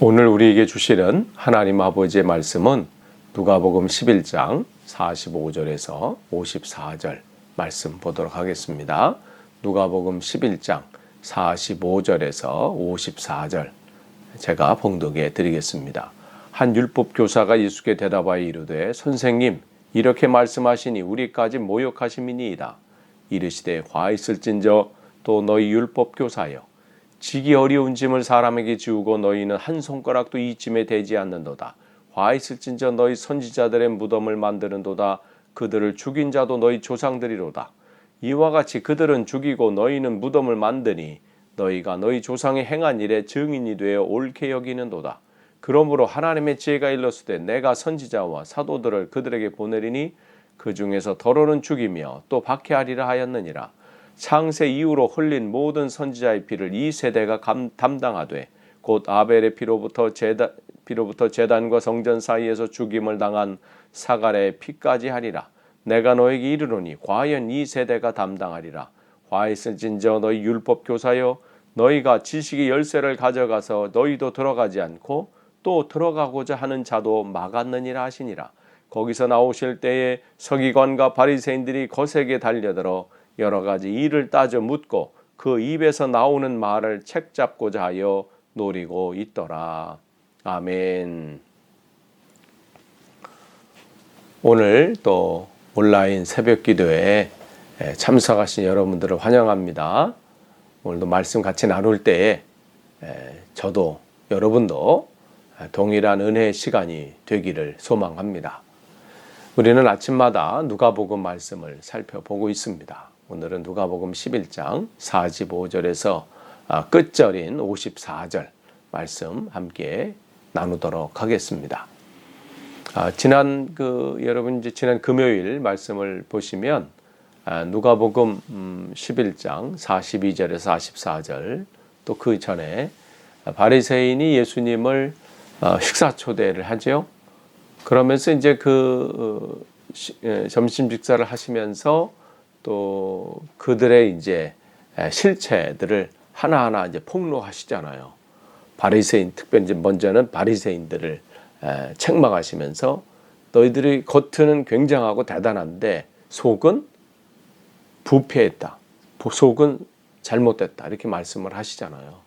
오늘 우리에게 주시는 하나님 아버지의 말씀은 누가복음 11장 45절에서 54절 말씀 보도록 하겠습니다. 누가복음 11장 45절에서 54절 제가 봉독해 드리겠습니다. 한 율법교사가 예수께 대답하여 이르되 선생님 이렇게 말씀하시니 우리까지 모욕하심이니이다. 이르시되 화 있을진저 또 너희 율법교사여 지기 어려운 짐을 사람에게 지우고 너희는 한 손가락도 이 짐에 대지 않는도다. 화 있을진저 너희 선지자들의 무덤을 만드는도다. 그들을 죽인 자도 너희 조상들이로다. 이와 같이 그들은 죽이고 너희는 무덤을 만드니 너희가 너희 조상이 행한 일에 증인이 되어 옳게 여기는도다. 그러므로 하나님의 지혜가 일렀으되 내가 선지자와 사도들을 그들에게 보내리니 그 중에서 더러는 죽이며 또 박해하리라 하였느니라. 창세 이후로 흘린 모든 선지자의 피를 이 세대가 담당하되 곧 아벨의 피로부터 제단과 성전 사이에서 죽임을 당한 사갈의 피까지 하리라. 내가 너에게 이르노니 과연 이 세대가 담당하리라. 화 있을진저 너희 율법교사여 너희가 지식의 열쇠를 가져가서 너희도 들어가지 않고 또 들어가고자 하는 자도 막았느니라 하시니라. 거기서 나오실 때에 서기관과 바리새인들이 거세게 달려들어 여러 가지 일을 따져 묻고 그 입에서 나오는 말을 책잡고자 하여 노리고 있더라. 아멘. 오늘 또 온라인 새벽 기도에 참석하신 여러분들을 환영합니다. 오늘도 말씀 같이 나눌 때에 저도 여러분도 동일한 은혜의 시간이 되기를 소망합니다. 우리는 아침마다 누가복음 말씀을 살펴보고 있습니다. 오늘은 누가복음 11장 45절에서 끝절인 54절 말씀 함께 나누도록 하겠습니다. 여러분 지난 금요일 말씀을 보시면 누가복음 11장 42절에서 44절 또 그 전에 바리새인이 예수님을 식사 초대를 하죠. 그러면서 이제 점심 식사를 하시면서 또 그들의 이제 실체들을 하나하나 이제 폭로하시잖아요. 바리새인 특별히 이제 먼저는 바리새인들을 책망하시면서 너희들이 겉은 굉장하고 대단한데 속은 부패했다. 속은 잘못됐다. 이렇게 말씀을 하시잖아요.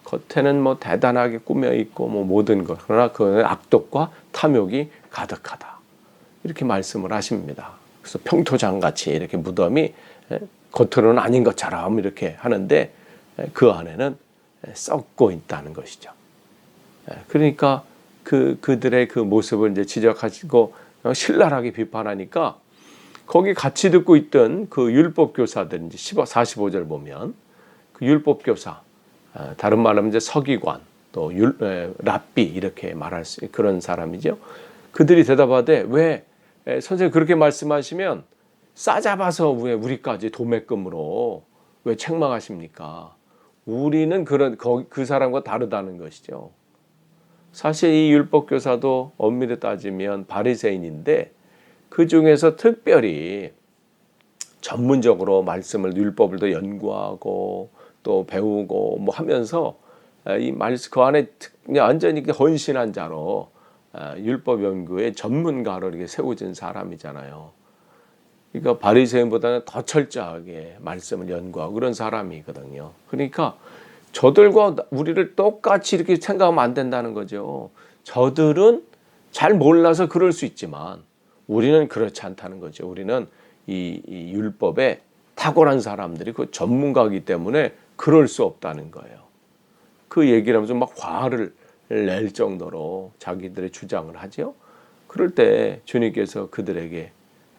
겉에는 뭐 대단하게 꾸며 있고 뭐 모든 것 그러나 그 악독과 탐욕이 가득하다. 이렇게 말씀을 하십니다. 그래서 평토장같이 이렇게 무덤이 겉으로는 아닌 것처럼 이렇게 하는데 그 안에는 썩고 있다는 것이죠. 그러니까 그들의 그 모습을 이제 지적하시고 신랄하게 비판하니까 거기 같이 듣고 있던 그 율법교사들 이제 45절 보면 그 율법교사 다른 말로 이제 서기관 또 랍비 이렇게 말할 수 그런 사람이죠. 그들이 대답하되 왜 선생님 그렇게 말씀하시면 싸잡아서 왜 우리까지 도매금으로 왜 책망하십니까? 우리는 그 사람과 다르다는 것이죠. 사실 이 율법교사도 엄밀히 따지면 바리새인인데 그 중에서 특별히 전문적으로 말씀을 율법을 더 연구하고 또 배우고 뭐 하면서 그 안에 완전히 헌신한 자로 율법 연구의 전문가로 이렇게 세워진 사람이잖아요. 그러니까 바리새인보다는 더 철저하게 말씀을 연구하고 그런 사람이거든요. 그러니까 저들과 우리를 똑같이 이렇게 생각하면 안 된다는 거죠. 저들은 잘 몰라서 그럴 수 있지만 우리는 그렇지 않다는 거죠. 우리는 이 율법에 탁월한 사람들이 그 전문가이기 때문에 그럴 수 없다는 거예요. 그 얘기를 하면서 막 화를 낼 정도로 자기들의 주장을 하죠. 그럴 때 주님께서 그들에게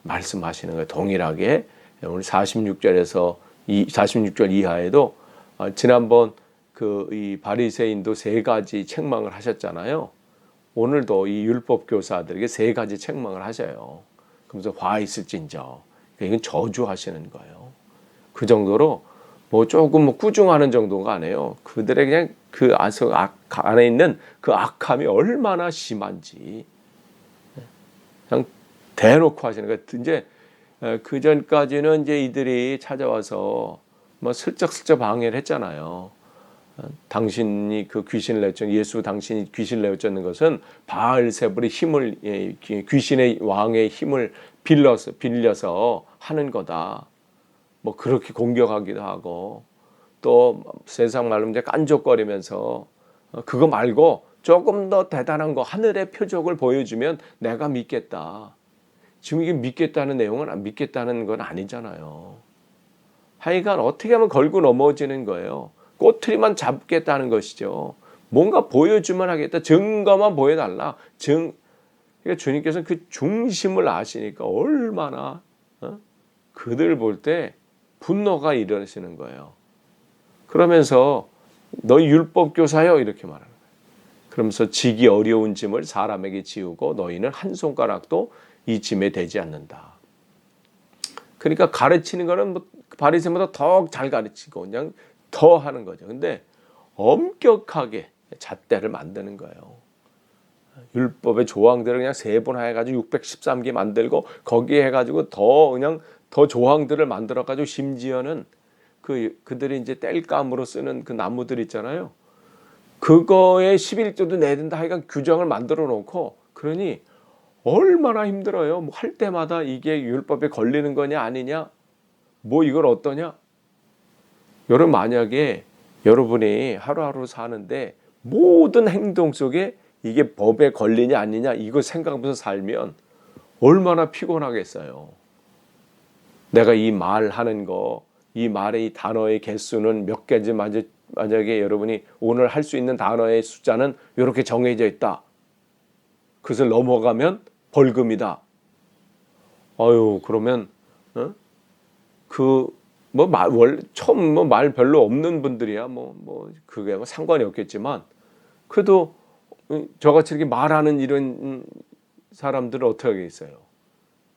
말씀하시는 거예요. 동일하게 오늘 46절 이하에도 지난번 이 바리새인도 세 가지 책망을 하셨잖아요. 오늘도 이 율법 교사들에게 세 가지 책망을 하셔요. 그러면서 화 있을진저 이건 저주하시는 거예요. 그 정도로 뭐 조금 꾸중하는 정도가 아니에요. 그들의 그냥 그 안에 있는 그 악함이 얼마나 심한지 그냥 대놓고 하시는 거예요. 이제 그 전까지는 이제 이들이 찾아와서 뭐 슬쩍슬쩍 방해를 했잖아요. 당신이 그 귀신을 내쫓는 예수 당신이 귀신을 내쫓는 것은 바알세불의 힘을 귀신의 왕의 힘을 빌려서 하는 거다. 뭐 그렇게 공격하기도 하고 또 세상 말로 이제 깐족거리면서 그거 말고 조금 더 대단한 거 하늘의 표적을 보여주면 내가 믿겠다. 지금 이게 믿겠다는 내용은 믿겠다는 건 아니잖아요. 하여간 어떻게 하면 걸고 넘어지는 거예요. 꼬투리만 잡겠다는 것이죠. 뭔가 보여주면 하겠다. 증거만 보여달라. 그러니까 주님께서는 그 중심을 아시니까 얼마나 그들 볼 때 분노가 일어나시는 거예요. 그러면서 너희 율법교사여 이렇게 말하는 거예요. 그러면서 지기 어려운 짐을 사람에게 지우고 너희는 한 손가락도 이 짐에 대지 않는다. 그러니까 가르치는 거는 뭐 바리새인보다 더 잘 가르치고 그냥 더 하는 거죠. 근데 엄격하게 잣대를 만드는 거예요. 율법의 조항들을 그냥 세분 해가지고 613개 만들고 거기에 해가지고 더 조항들을 만들어가지고 심지어는 그들이 이제 땔감으로 쓰는 그 나무들 있잖아요. 그거에 11조도 내야 된다 하여간 규정을 만들어 놓고 그러니 얼마나 힘들어요. 뭐 할 때마다 이게 율법에 걸리는 거냐 아니냐 뭐 이걸 어떠냐. 여러분 만약에 여러분이 하루하루 사는데 모든 행동 속에 이게 법에 걸리냐 아니냐 이거 생각하면서 살면 얼마나 피곤하겠어요. 내가 이 말하는 거, 이 말의 이 단어의 개수는 몇 개인지 만약에 여러분이 오늘 할 수 있는 단어의 숫자는 이렇게 정해져 있다. 그것을 넘어가면 벌금이다. 그러면 처음 말 별로 없는 분들이야 그게 상관이 없겠지만 그래도 저같이 이렇게 말하는 이런 사람들은 어떻게 하겠어요?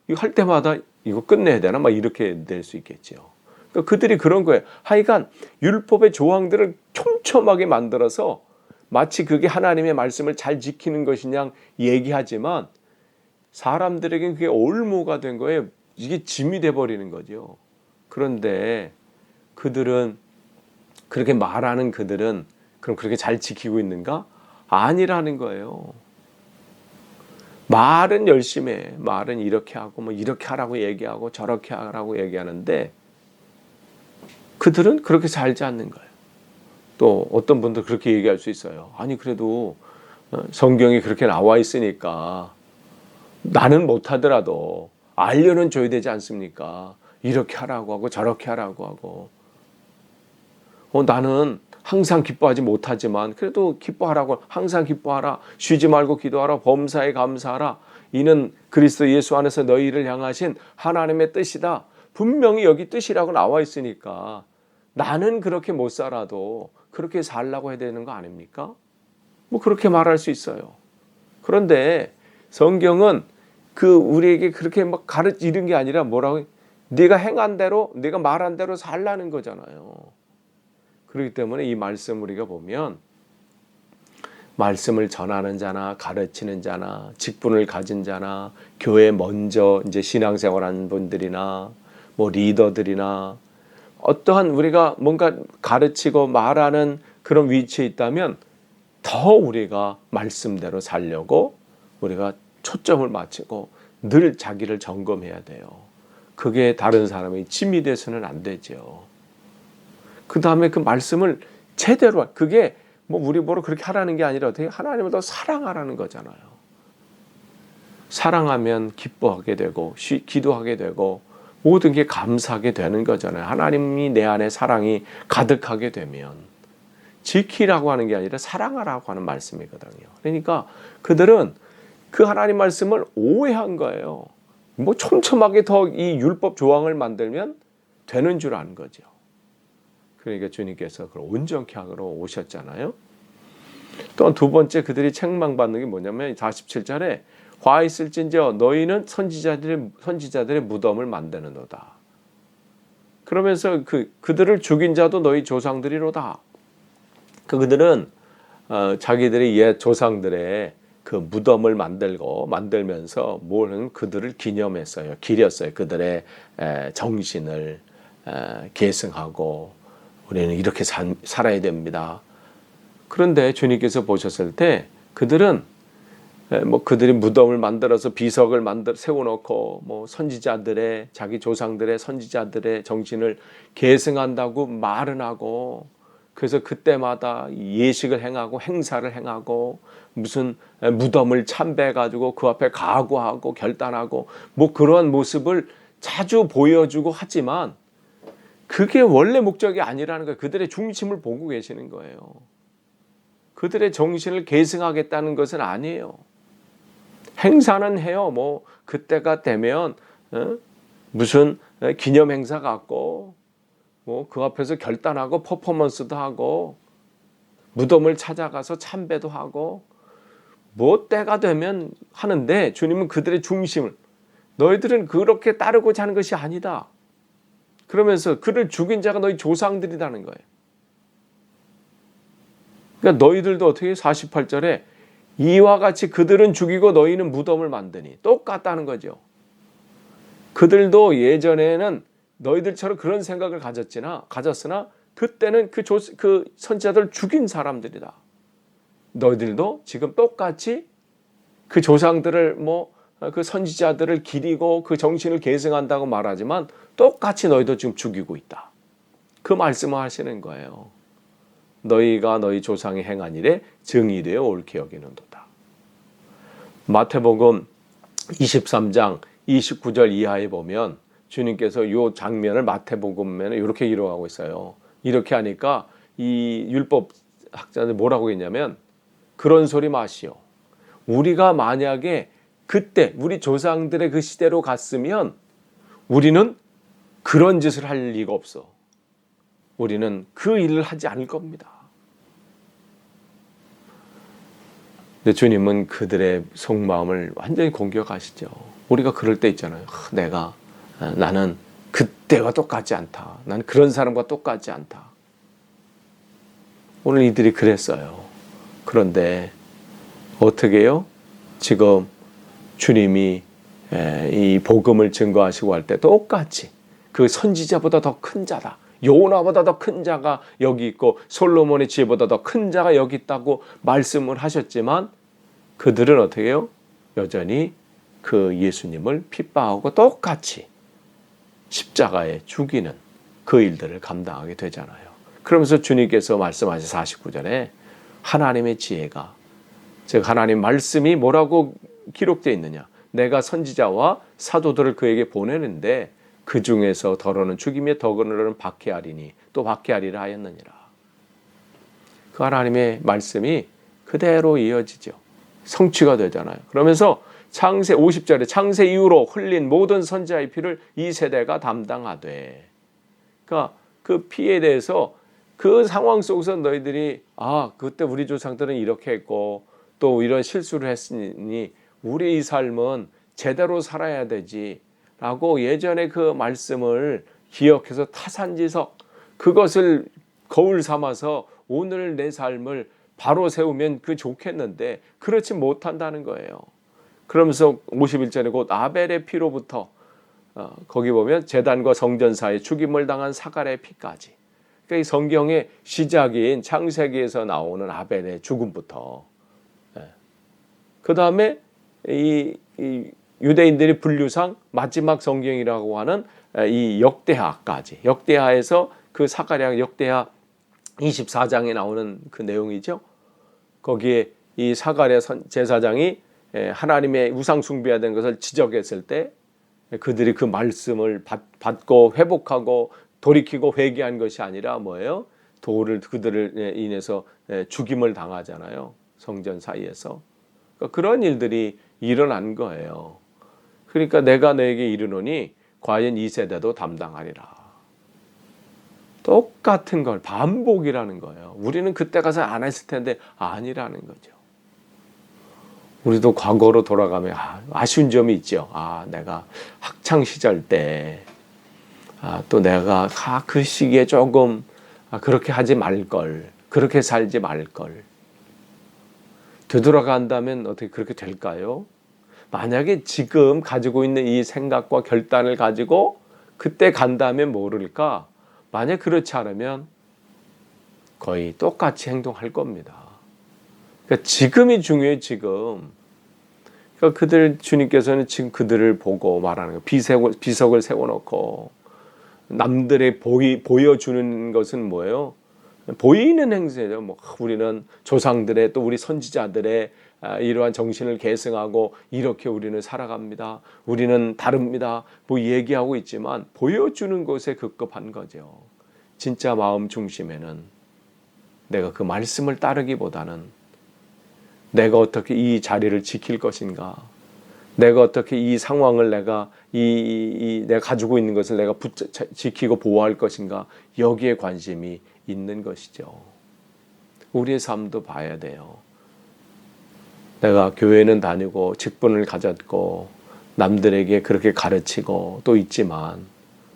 이거 할 때마다 이거 끝내야 되나 이렇게 될 수 있겠죠. 그러니까 그들이 그런 거예요. 하여간 율법의 조항들을 촘촘하게 만들어서 마치 그게 하나님의 말씀을 잘 지키는 것이냐 얘기하지만 사람들에게는 그게 올무가 된 거예요. 이게 짐이 돼버리는 거죠. 그런데 그들은 그렇게 말하는 그들은 그럼 그렇게 잘 지키고 있는가? 아니라는 거예요. 말은 열심히 해. 말은 이렇게 하고 이렇게 하라고 얘기하고 저렇게 하라고 얘기하는데 그들은 그렇게 살지 않는 거예요. 또 어떤 분들 그렇게 얘기할 수 있어요. 아니 그래도 성경이 그렇게 나와 있으니까 나는 못하더라도 알려는 줘야 되지 않습니까? 이렇게 하라고 하고 저렇게 하라고 하고 나는 항상 기뻐하지 못하지만 그래도 기뻐하라고 항상 기뻐하라 쉬지 말고 기도하라 범사에 감사하라 이는 그리스도 예수 안에서 너희를 향하신 하나님의 뜻이다. 분명히 여기 뜻이라고 나와 있으니까 나는 그렇게 못 살아도 그렇게 살라고 해야 되는 거 아닙니까? 그렇게 말할 수 있어요. 그런데 성경은 우리에게 그렇게 가르치는 게 아니라 뭐라고 네가 행한 대로 네가 말한 대로 살라는 거잖아요. 그렇기 때문에 이 말씀 우리가 보면 말씀을 전하는 자나 가르치는 자나 직분을 가진 자나 교회 먼저 이제 신앙생활하는 분들이나 리더들이나 어떠한 우리가 뭔가 가르치고 말하는 그런 위치에 있다면 더 우리가 말씀대로 살려고 우리가 초점을 맞추고 늘 자기를 점검해야 돼요. 그게 다른 사람의 짐이 돼서는 안 되죠. 그 다음에 그 말씀을 제대로 그게 우리 보러 그렇게 하라는 게 아니라 어떻게 하나님을 더 사랑하라는 거잖아요. 사랑하면 기뻐하게 되고 기도하게 되고 모든 게 감사하게 되는 거잖아요. 하나님이 내 안에 사랑이 가득하게 되면 지키라고 하는 게 아니라 사랑하라고 하는 말씀이거든요. 그러니까 그들은 그 하나님 말씀을 오해한 거예요. 촘촘하게 더 이 율법 조항을 만들면 되는 줄 아는 거죠. 그러니까 주님께서 그걸 온전케 하러 오셨잖아요. 또 두 번째 그들이 책망받는 게 뭐냐면 47절에 화 있을진저 너희는 선지자들의 무덤을 만드는도다. 그러면서 그들을 죽인 자도 너희 조상들이로다. 그들은 자기들의 옛 조상들의 그 무덤을 만들면서 그들을 기념했어요. 기렸어요. 그들의 정신을 계승하고 우리는 이렇게 살아야 됩니다. 그런데 주님께서 보셨을 때 그들은 그들이 무덤을 만들어서 비석을 세워놓고 선지자들의 자기 조상들의 선지자들의 정신을 계승한다고 말은 하고, 그래서 그때마다 예식을 행하고 행사를 행하고 무슨 무덤을 참배해 가지고 그 앞에 가구하고 결단하고 그런 모습을 자주 보여주고 하지만 그게 원래 목적이 아니라는 거예요. 그들의 중심을 보고 계시는 거예요. 그들의 정신을 계승하겠다는 것은 아니에요. 행사는 해요. 그때가 되면 무슨 기념 행사 갖고 그 앞에서 결단하고 퍼포먼스도 하고 무덤을 찾아가서 참배도 하고 때가 되면 하는데, 주님은 그들의 중심을, 너희들은 그렇게 따르고자 하는 것이 아니다. 그러면서 그를 죽인 자가 너희 조상들이라는 거예요. 그러니까 너희들도 어떻게 48절에 이와 같이 그들은 죽이고 너희는 무덤을 만드니, 똑같다는 거죠. 그들도 예전에는 너희들처럼 그런 생각을 가졌으나 그때는 그 선지자들을 죽인 사람들이다. 너희들도 지금 똑같이 그 조상들을 그 선지자들을 기리고 그 정신을 계승한다고 말하지만 똑같이 너희도 지금 죽이고 있다. 그 말씀을 하시는 거예요. 너희가 너희 조상이 행한 일에 증인되어 옳게 여기는도다. 마태복음 23장 29절 이하에 보면 주님께서 이 장면을 마태복음에는 이렇게 기록하고 있어요. 이렇게 하니까 이 율법 학자들 뭐라고 했냐면, 그런 소리 마시오. 우리가 만약에 그때 우리 조상들의 그 시대로 갔으면 우리는 그런 짓을 할 리가 없어. 우리는 그 일을 하지 않을 겁니다. 근데 주님은 그들의 속마음을 완전히 공격하시죠. 우리가 그럴 때 있잖아요. 나는 그때와 똑같지 않다. 나는 그런 사람과 똑같지 않다. 오늘 이들이 그랬어요. 그런데 어떻게 해요? 지금 주님이 이 복음을 증거하시고 할 때 똑같이 그 선지자보다 더 큰 자다, 요나보다 더 큰 자가 여기 있고 솔로몬의 지혜보다 더 큰 자가 여기 있다고 말씀을 하셨지만, 그들은 어떻게 해요? 여전히 그 예수님을 핍박하고 똑같이 십자가에 죽이는 그 일들을 감당하게 되잖아요. 그러면서 주님께서 말씀하신 49절에 하나님의 지혜가, 즉 하나님 말씀이 뭐라고 기록되어 있느냐, 내가 선지자와 사도들을 그에게 보내는데 그 중에서 더러는 죽임에 더러는 박해하리니 또 박해하리라 하였느니라. 그 하나님의 말씀이 그대로 이어지죠. 성취가 되잖아요. 그러면서 창세 50절에 창세 이후로 흘린 모든 선지자의 피를 이 세대가 담당하되, 그러니까 그 피에 대해서 그 상황 속에서 너희들이 그때 우리 조상들은 이렇게 했고 또 이런 실수를 했으니 우리 이 삶은 제대로 살아야 되지 라고 예전에 그 말씀을 기억해서 타산지석, 그것을 거울 삼아서 오늘 내 삶을 바로 세우면 그 좋겠는데 그렇지 못한다는 거예요. 그러면서 51절에 곧 아벨의 피로부터 거기 보면 제단과 성전 사이에 죽임을 당한 사갈의 피까지, 그러니까 이 성경의 시작인 창세기에서 나오는 아벨의 죽음부터, 그 다음에 이 유대인들이 분류상 마지막 성경이라고 하는 이 역대하까지, 역대하에서 그 사가랴 역대하 24장에 나오는 그 내용이죠. 거기에 이 사가랴 제사장이 하나님의 우상 숭배하던 것을 지적했을 때 그들이 그 말씀을 받고 회복하고 돌이키고 회개한 것이 아니라 뭐예요? 그들을 인해서 죽임을 당하잖아요. 성전 사이에서. 그러니까 그런 일들이 일어난 거예요. 그러니까 내가 너에게 이르노니 과연 이 세대도 담당하리라. 똑같은 걸 반복이라는 거예요. 우리는 그때 가서 안 했을 텐데 아니라는 거죠. 우리도 과거로 돌아가면 아쉬운 점이 있죠. 내가 학창 시절 때 또 내가 그 시기에 조금 그렇게 하지 말걸, 그렇게 살지 말걸. 되돌아간다면 어떻게 그렇게 될까요? 만약에 지금 가지고 있는 이 생각과 결단을 가지고 그때 간다면 모를까? 만약 그렇지 않으면 거의 똑같이 행동할 겁니다. 그러니까 지금이 중요해요. 지금. 그러니까 주님께서는 지금 그들을 보고 말하는 거예요. 비석을 세워놓고 남들의 보여주는 것은 뭐예요? 보이는 행세죠. 뭐 우리는 조상들의 또 우리 선지자들의 이러한 정신을 계승하고 이렇게 우리는 살아갑니다. 우리는 다릅니다. 뭐 얘기하고 있지만 보여주는 것에 급급한 거죠. 진짜 마음 중심에는 내가 그 말씀을 따르기보다는 내가 어떻게 이 자리를 지킬 것인가, 내가 어떻게 이 상황을 내가 내가 가지고 있는 것을 내가 지키고 보호할 것인가, 여기에 관심이 있는 것이죠. 우리의 삶도 봐야 돼요. 내가 교회는 다니고 직분을 가졌고 남들에게 그렇게 가르치고 또 있지만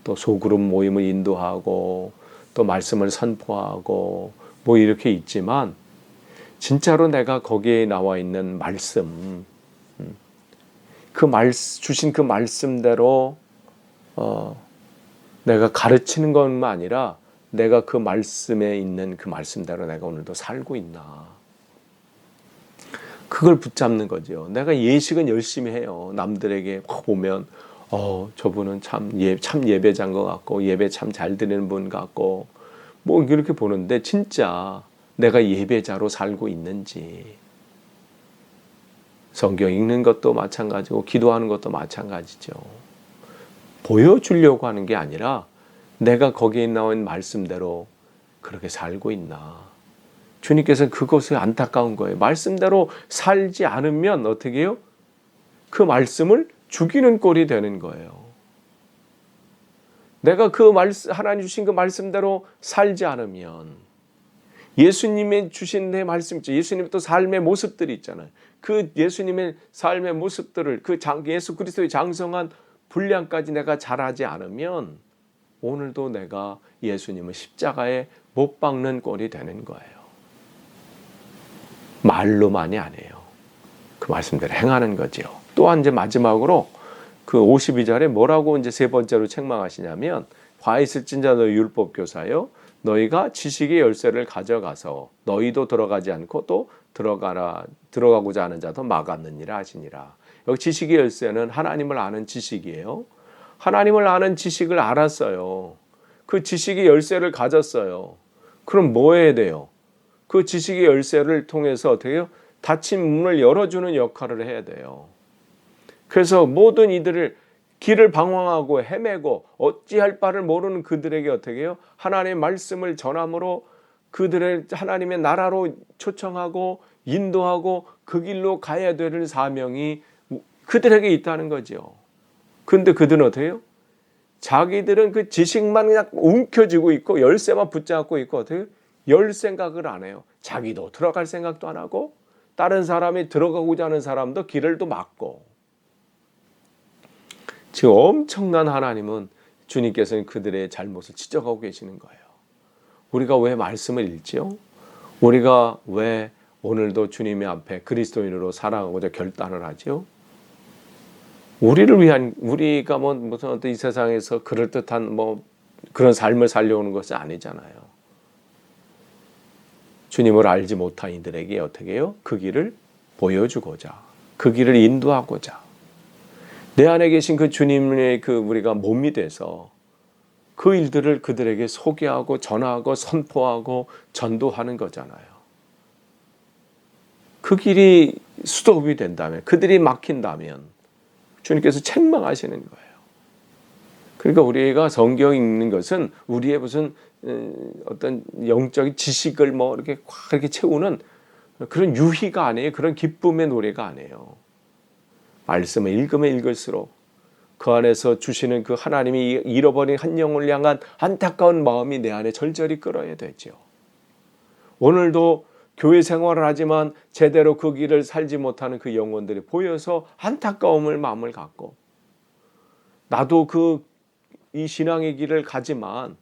또 소그룹 모임을 인도하고 또 말씀을 선포하고 뭐 이렇게 있지만 진짜로 내가 거기에 나와 있는 말씀, 주신 그 말씀대로 내가 가르치는 것만 아니라 내가 그 말씀에 있는 그 말씀대로 내가 오늘도 살고 있나, 그걸 붙잡는 거죠. 내가 예식은 열심히 해요. 남들에게 보면 저분은 참 예배자인 것 같고 예배 참 잘 드리는 분 같고 뭐 이렇게 보는데 진짜 내가 예배자로 살고 있는지, 성경 읽는 것도 마찬가지고 기도하는 것도 마찬가지죠. 보여주려고 하는 게 아니라 내가 거기에 나온 말씀대로 그렇게 살고 있나. 주님께서는 그것이 안타까운 거예요. 말씀대로 살지 않으면 어떻게 해요? 그 말씀을 죽이는 꼴이 되는 거예요. 내가 하나님 주신 그 말씀대로 살지 않으면, 예수님의 주신 내 말씀 있죠. 예수님의 또 삶의 모습들이 있잖아요. 그 예수님의 삶의 모습들을 예수 그리스도의 장성한 분량까지 내가 잘하지 않으면 오늘도 내가 예수님을 십자가에 못 박는 꼴이 되는 거예요. 말로만이 아니에요. 그 말씀대로 행하는 거죠. 또한 이제 마지막으로 그 52절에 뭐라고 이제 세 번째로 책망하시냐면, 화 있을진자 너희 율법 교사여, 너희가 지식의 열쇠를 가져가서 너희도 들어가지 않고 또 들어가고자 하는 자도 막았느니라 하시니라. 여기 지식의 열쇠는 하나님을 아는 지식이에요. 하나님을 아는 지식을 알았어요. 그 지식의 열쇠를 가졌어요. 그럼 뭐 해야 돼요? 그 지식의 열쇠를 통해서 어떻게 해요? 닫힌 문을 열어주는 역할을 해야 돼요. 그래서 모든 이들을 길을 방황하고 헤매고 어찌할 바를 모르는 그들에게 어떻게 해요? 하나님의 말씀을 전함으로 그들을 하나님의 나라로 초청하고 인도하고 그 길로 가야 되는 사명이 그들에게 있다는 거죠. 근데 그들은 어떻게 해요? 자기들은 그 지식만 그냥 움켜쥐고 있고 열쇠만 붙잡고 있고 어떻게 해요? 열 생각을 안 해요. 자기도 들어갈 생각도 안 하고 다른 사람이 들어가고자 하는 사람도 길을 또 막고. 지금 엄청난 하나님은 주님께서는 그들의 잘못을 지적하고 계시는 거예요. 우리가 왜 말씀을 읽지요? 우리가 왜 오늘도 주님의 앞에 그리스도인으로 살아가고자 결단을 하지요? 우리가 무슨 어떤 이 세상에서 그럴듯한 그런 삶을 살려오는 것은 아니잖아요. 주님을 알지 못한 이들에게 어떻게 해요? 그 길을 보여주고자, 그 길을 인도하고자, 내 안에 계신 그 주님의 우리가 몸이 돼서 그 일들을 그들에게 소개하고 전하고 선포하고 전도하는 거잖아요. 그 길이 스톱이 된다면, 그들이 막힌다면 주님께서 책망하시는 거예요. 그러니까 우리가 성경 읽는 것은 우리의 무슨 어떤 영적인 지식을 이렇게 채우는 그런 유희가 아니에요. 그런 기쁨의 노래가 아니에요. 말씀을 읽으면 읽을수록 그 안에서 주시는 그 하나님이 잃어버린 한 영혼을 향한 안타까운 마음이 내 안에 절절히 끓어야 되죠. 오늘도 교회 생활을 하지만 제대로 그 길을 살지 못하는 그 영혼들이 보여서 안타까움을 마음을 갖고, 나도 이 신앙의 길을 가지만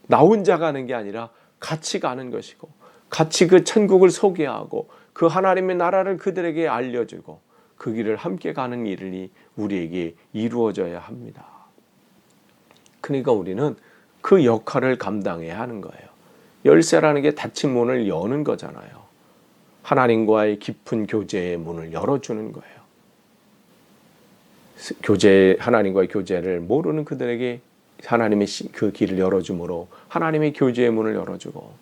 나 혼자 가는 게 아니라 같이 가는 것이고, 같이 그 천국을 소개하고 그 하나님의 나라를 그들에게 알려주고 그 길을 함께 가는 일이 우리에게 이루어져야 합니다. 그러니까 우리는 그 역할을 감당해야 하는 거예요. 열쇠라는 게 닫힌 문을 여는 거잖아요. 하나님과의 깊은 교제의 문을 열어주는 거예요. 하나님과의 교제를 모르는 그들에게 하나님의 그 길을 열어줌으로 하나님의 교제의 문을 열어주고,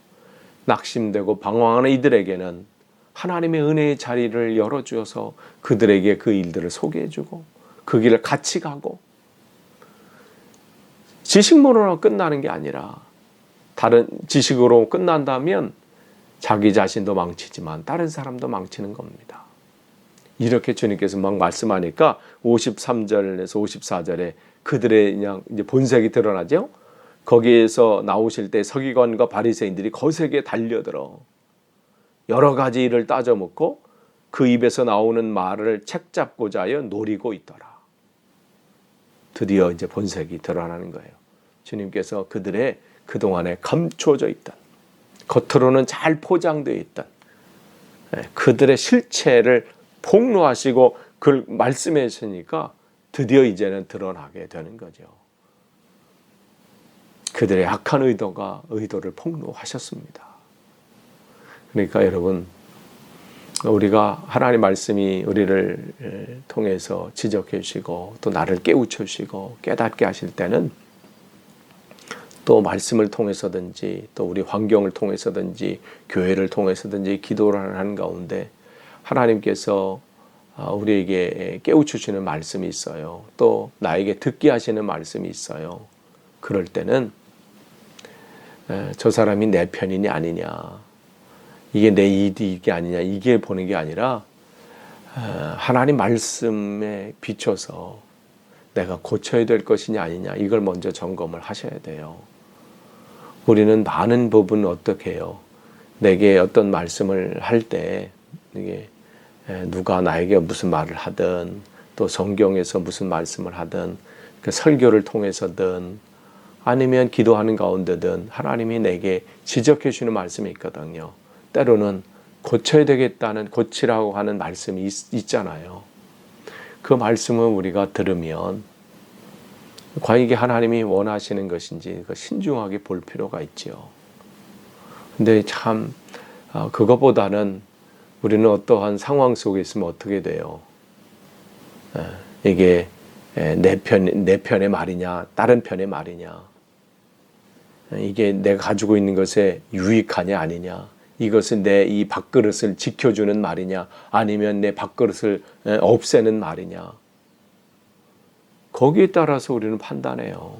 낙심되고 방황하는 이들에게는 하나님의 은혜의 자리를 열어주어서 그들에게 그 일들을 소개해주고 그 길을 같이 가고, 지식만으로 끝나는 게 아니라 다른 지식으로 끝난다면 자기 자신도 망치지만 다른 사람도 망치는 겁니다. 이렇게 주님께서 막 말씀하니까 53절에서 54절에 그들의 그냥 이제 본색이 드러나죠. 거기에서 나오실 때 서기관과 바리새인들이 거세게 달려들어 여러 가지 일을 따져묻고 그 입에서 나오는 말을 책잡고자 하여 노리고 있더라. 드디어 이제 본색이 드러나는 거예요. 주님께서 그들의 그동안에 감춰져 있던, 겉으로는 잘 포장되어 있던 그들의 실체를 폭로하시고 그걸 말씀해 주시니까 드디어 이제는 드러나게 되는 거죠. 그들의 악한 의도를 폭로하셨습니다. 그러니까 여러분, 우리가 하나님 말씀이 우리를 통해서 지적해 주시고 또 나를 깨우쳐 주시고 깨닫게 하실 때는 또 말씀을 통해서든지 또 우리 환경을 통해서든지 교회를 통해서든지 기도를 하는 가운데 하나님께서 우리에게 깨우치시는 말씀이 있어요. 또 나에게 듣게 하시는 말씀이 있어요. 그럴 때는 저 사람이 내 편이냐 아니냐, 이게 내 이익이 아니냐, 이게 보는 게 아니라 하나님 말씀에 비춰서 내가 고쳐야 될 것이냐 아니냐, 이걸 먼저 점검을 하셔야 돼요. 우리는 많은 부분 어떻게 해요? 내게 어떤 말씀을 할 때 이게 누가 나에게 무슨 말을 하든 또 성경에서 무슨 말씀을 하든 그 설교를 통해서든 아니면 기도하는 가운데든 하나님이 내게 지적해 주시는 말씀이 있거든요. 때로는 고쳐야 되겠다는, 고치라고 하는 말씀이 있잖아요. 그 말씀을 우리가 들으면 과연 이게 하나님이 원하시는 것인지 신중하게 볼 필요가 있죠. 근데 참 그것보다는 우리는 어떠한 상황 속에 있으면 어떻게 돼요? 이게 내 편의 말이냐 다른 편의 말이냐, 이게 내가 가지고 있는 것에 유익하냐 아니냐, 이것은 내 이 밥그릇을 지켜주는 말이냐 아니면 내 밥그릇을 없애는 말이냐, 거기에 따라서 우리는 판단해요.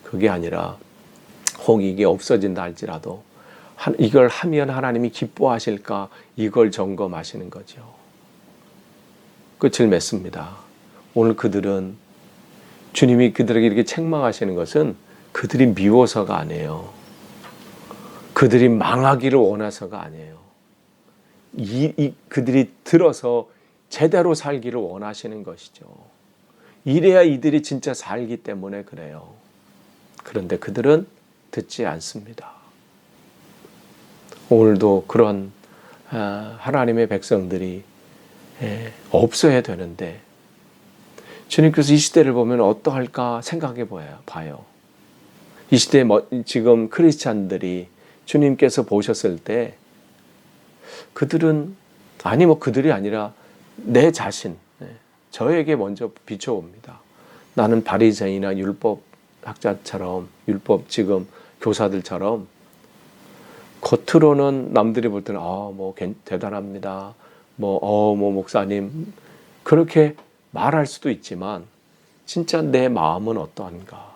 그게 아니라 혹 이게 없어진다 할지라도 이걸 하면 하나님이 기뻐하실까, 이걸 점검하시는 거죠. 끝을 맺습니다. 오늘 그들은 주님이 그들에게 이렇게 책망하시는 것은 그들이 미워서가 아니에요. 그들이 망하기를 원해서가 아니에요. 그들이 들어서 제대로 살기를 원하시는 것이죠. 이래야 이들이 진짜 살기 때문에 그래요. 그런데 그들은 듣지 않습니다. 오늘도 그런 하나님의 백성들이 없어야 되는데 주님께서 이 시대를 보면 어떠할까 생각해 봐요. 이 시대에 지금 크리스찬들이 주님께서 보셨을 때 그들은 그들이 아니라 내 자신, 저에게 먼저 비춰옵니다. 나는 바리새인이나 율법학자처럼, 율법 지금 교사들처럼 겉으로는 남들이 볼 때는 대단합니다. 목사님 그렇게 말할 수도 있지만 진짜 내 마음은 어떠한가?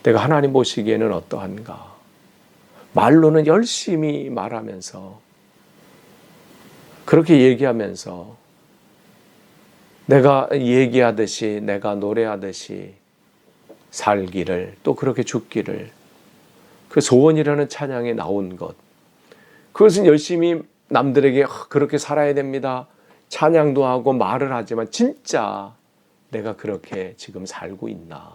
내가 하나님 보시기에는 어떠한가? 말로는 열심히 말하면서 그렇게 얘기하면서 내가 얘기하듯이 내가 노래하듯이 살기를, 또 그렇게 죽기를, 그 소원이라는 찬양에 나온 것, 그것은 열심히 남들에게 그렇게 살아야 됩니다 찬양도 하고 말을 하지만 진짜 내가 그렇게 지금 살고 있나?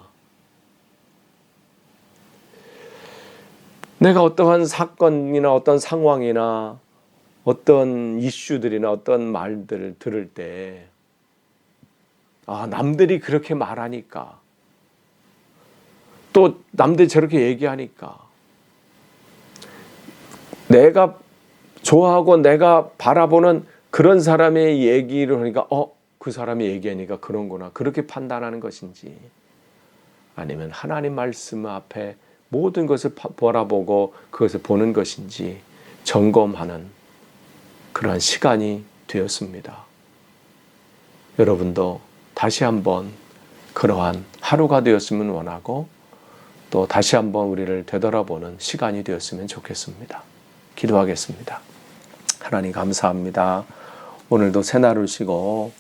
내가 어떠한 사건이나 어떤 상황이나 어떤 이슈들이나 어떤 말들을 들을 때 남들이 그렇게 말하니까, 또 남들이 저렇게 얘기하니까 내가 좋아하고 내가 바라보는 그런 사람의 얘기를 하니까 그 사람이 얘기하니까 그런구나 그렇게 판단하는 것인지, 아니면 하나님 말씀 앞에 모든 것을 바라보고 그것을 보는 것인지 점검하는 그러한 시간이 되었습니다. 여러분도 다시 한번 그러한 하루가 되었으면 원하고, 또 다시 한번 우리를 되돌아보는 시간이 되었으면 좋겠습니다. 기도하겠습니다. 하나님 감사합니다. 오늘도 새날을 쉬고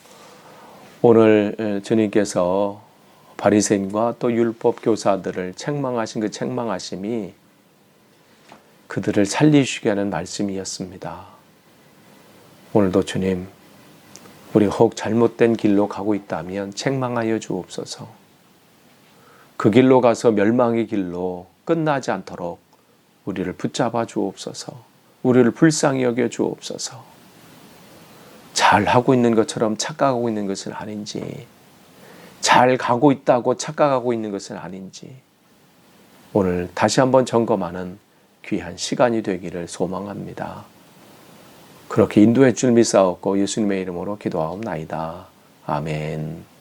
오늘 주님께서 바리새인과 또 율법 교사들을 책망하신 그 책망하심이 그들을 살리시게 하는 말씀이었습니다. 오늘도 주님, 우리 혹 잘못된 길로 가고 있다면 책망하여 주옵소서. 그 길로 가서 멸망의 길로 끝나지 않도록 우리를 붙잡아 주옵소서. 우리를 불쌍히 여겨 주옵소서. 잘하고 있는 것처럼 착각하고 있는 것은 아닌지, 잘 가고 있다고 착각하고 있는 것은 아닌지 오늘 다시 한번 점검하는 귀한 시간이 되기를 소망합니다. 그렇게 인도해 줄 믿사옵고 예수님의 이름으로 기도하옵나이다. 아멘.